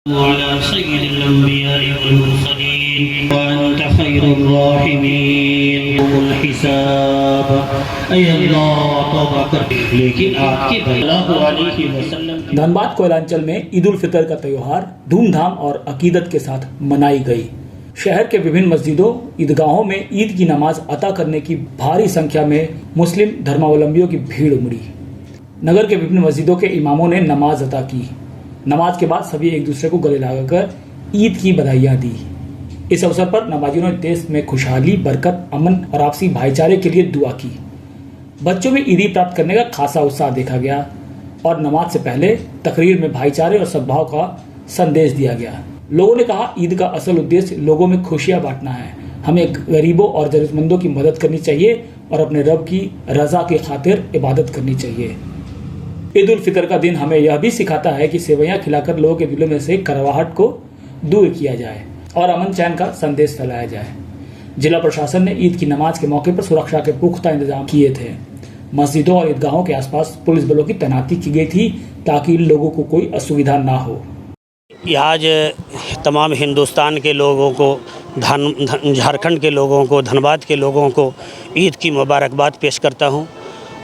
वअला सय्यिदिल अंबिया'i वल मुरसलीन व अंत खैरुर राहिमीन उल हिसाब। ऐ अल्लाह तौबा कर, लेकिन आपके सल्लल्लाहु अलैहि वसल्लम। धनबाद कोयलांचल में ईद उल फितर का त्यौहार धूमधाम और अकीदत के साथ मनाई गई। शहर के विभिन्न मस्जिदों ईदगाहों में ईद की नमाज अता करने की भारी संख्या में मुस्लिम धर्मावलंबियों की भीड़ उमड़ी। नगर के विभिन्न मस्जिदों के इमामों ने नमाज अता की। नमाज के बाद सभी एक दूसरे को गले लगाकर ईद की बधाइयां दी। इस अवसर पर नमाजियों ने देश में खुशहाली, बरकत, अमन और आपसी भाईचारे के लिए दुआ की। बच्चों में ईदी प्राप्त करने का खासा उत्साह देखा गया और नमाज से पहले तकरीर में भाईचारे और सद्भाव का संदेश दिया गया। लोगों ने कहा, ईद का असल उद्देश्य लोगों में खुशियां बांटना है। हमें गरीबों और जरूरतमंदों की मदद करनी चाहिए और अपने रब की रजा की खातिर इबादत करनी चाहिए। ईद उल फितर का दिन हमें यह भी सिखाता है कि सेवैयां खिलाकर लोगों के दिलों में से कड़वाहट को दूर किया जाए और अमन चैन का संदेश फैलाया जाए। जिला प्रशासन ने ईद की नमाज के मौके पर सुरक्षा के पुख्ता इंतजाम किए थे। मस्जिदों और ईदगाहों के आसपास पुलिस बलों की तैनाती की गई थी ताकि लोगों को कोई असुविधा ना हो। आज तमाम हिंदुस्तान के लोगों को, झारखंड के लोगों को, धनबाद के लोगों को ईद की मुबारकबाद पेश करता हूं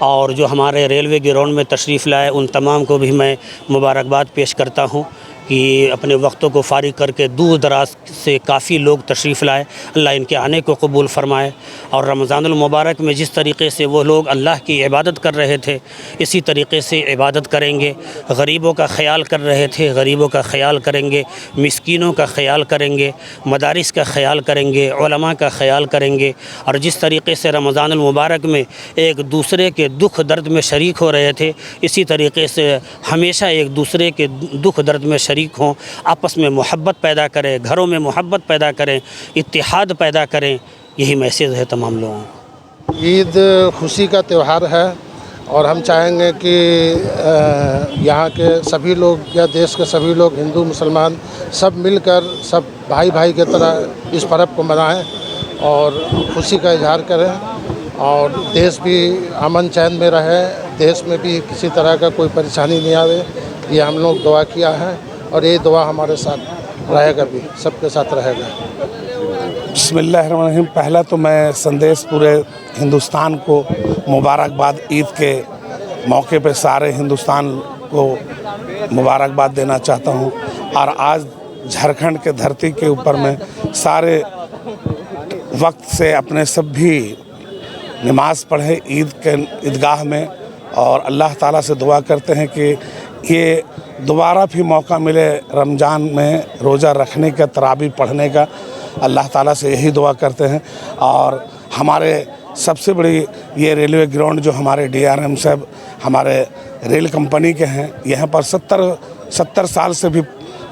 और जो हमारे रेलवे ग्राउंड में तशरीफ़ लाए उन तमाम को भी मैं मुबारकबाद पेश करता हूं कि अपने वक्तों को फारिग करके दूर दराज से काफ़ी लोग तशरीफ़ लाए। अल्लाह इनके आने को कबूल फरमाए और रमज़ानुल मुबारक में जिस तरीक़े से वो लोग अल्लाह की इबादत कर रहे थे इसी तरीक़े से इबादत करेंगे। गरीबों का ख़याल कर रहे थे, गरीबों का ख़याल करेंगे, मिस्कीनों का ख़याल करेंगे, मदारिस का ख़याल करेंगे, उलमा का ख़याल करेंगे और जिस तरीक़े से रमज़ानुल मुबारक में एक दूसरे के दुख दर्द में शरीक हो रहे थे इसी तरीक़े से हमेशा एक दूसरे के दुख दर्द में शरीक हों, आपस में मोहब्बत पैदा करें, घरों में मोहब्बत पैदा करें, इत्तिहाद पैदा करें। यही मैसेज है तमाम लोगों को। ईद खुशी का त्यौहार है और हम चाहेंगे कि यहाँ के सभी लोग या देश के सभी लोग, हिंदू मुसलमान सब मिलकर सब भाई भाई की तरह इस पर्व को मनाएं और खुशी का इजहार करें और देश भी अमन चैन में रहे, देश में भी किसी तरह का कोई परेशानी नहीं आवे। ये हम लोग दुआ किया है और ये दुआ हमारे साथ रहेगा, भी सबके साथ रहेगा। बिस्मिल्लाहिर्रहमानिर्रहीम। पहला तो मैं संदेश पूरे हिंदुस्तान को मुबारकबाद, ईद के मौके पे सारे हिंदुस्तान को मुबारकबाद देना चाहता हूँ और आज झारखंड के धरती के ऊपर में सारे वक्त से अपने सभी नमाज पढ़े ईद के ईदगाह में और अल्लाह ताला से दुआ करते हैं कि ये दोबारा भी मौका मिले रमज़ान में रोज़ा रखने का, तरावी पढ़ने का। अल्लाह ताला से यही दुआ करते हैं और हमारे सबसे बड़ी ये रेलवे ग्राउंड जो हमारे DRM साहब हमारे रेल कंपनी के हैं, यहाँ पर 70 साल से भी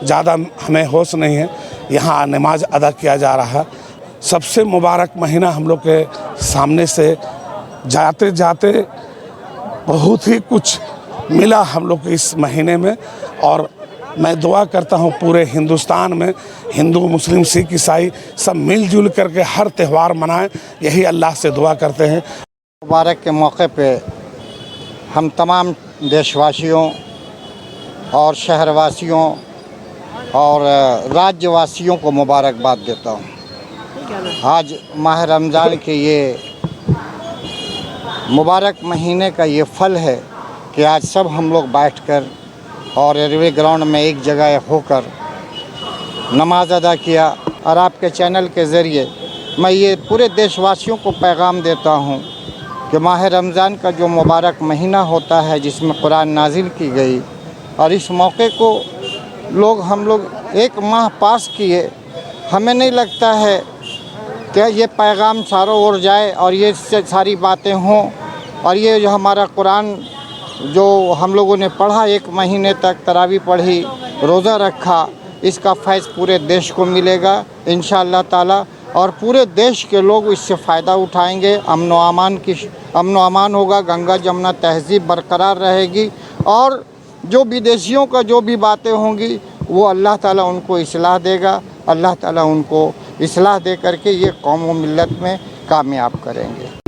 ज़्यादा हमें होश नहीं है, यहाँ नमाज अदा किया जा रहा है। सबसे मुबारक महीना हम लोग के सामने से जाते जाते बहुत ही कुछ मिला हम लोग को इस महीने में और मैं दुआ करता हूँ पूरे हिंदुस्तान में हिंदू, मुस्लिम, सिख, ईसाई सब मिलजुल करके हर त्यौहार मनाएं, यही अल्लाह से दुआ करते हैं। मुबारक के मौके पे हम तमाम देशवासियों और शहरवासियों और राज्यवासियों को मुबारकबाद देता हूँ। आज माह रमज़ान के ये मुबारक महीने का ये फल है कि आज सब हम लोग बैठकर और रेलवे ग्राउंड में एक जगह होकर नमाज अदा किया और आपके चैनल के ज़रिए मैं ये पूरे देशवासियों को पैगाम देता हूँ कि माह रमज़ान का जो मुबारक महीना होता है जिसमें कुरान नाजिल की गई और इस मौके को हम लोग एक माह पास किए, हमें नहीं लगता है कि ये पैगाम चारों ओर जाए और ये सारी बातें हों और ये जो हमारा कुरान जो हम लोगों ने पढ़ा, एक महीने तक तरावी पढ़ी, रोज़ा रखा, इसका फैज़ पूरे देश को मिलेगा इंशाअल्लाह ताला और पूरे देश के लोग इससे फ़ायदा उठाएंगे। अमन व अमान होगा, गंगा जमुना तहज़ीब बरकरार रहेगी और जो विदेशियों का जो भी बातें होंगी वो अल्लाह ताला उनको इस्लाह देगा, अल्लाह ताला उनको इस्लाह दे करके ये कौम व मिल्लत में कामयाब करेंगे।